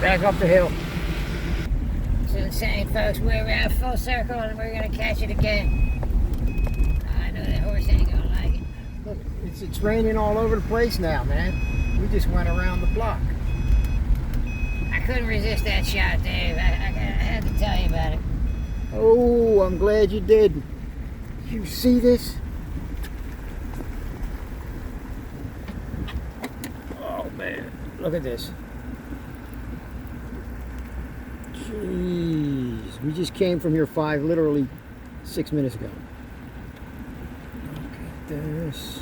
Back up the hill. It's insane, folks. We're around full circle and we're gonna catch it again. I know that horse ain't gonna like it. Look, it's raining all over the place now, man. We just went around the block. I couldn't resist that shot, Dave. I had to tell you about it. Oh, I'm glad you did. You see this? Oh, man. Look at this. Jeez. We just came from here literally 6 minutes ago. Look at this.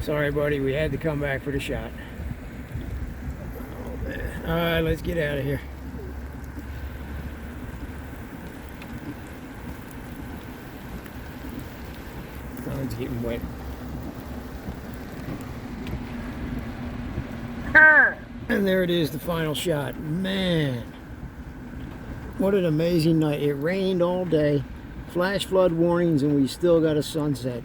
Sorry, buddy. We had to come back for the shot. Oh, man. All right, let's get out of here. Phone's getting wet. And there it is, the final shot. Man, what an amazing night. It rained all day, flash flood warnings, and we still got a sunset.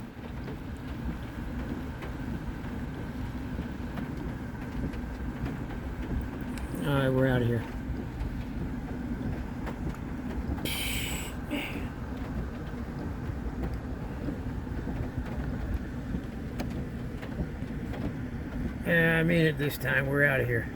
All right, we're out of here. Yeah, I mean it this time. We're out of here.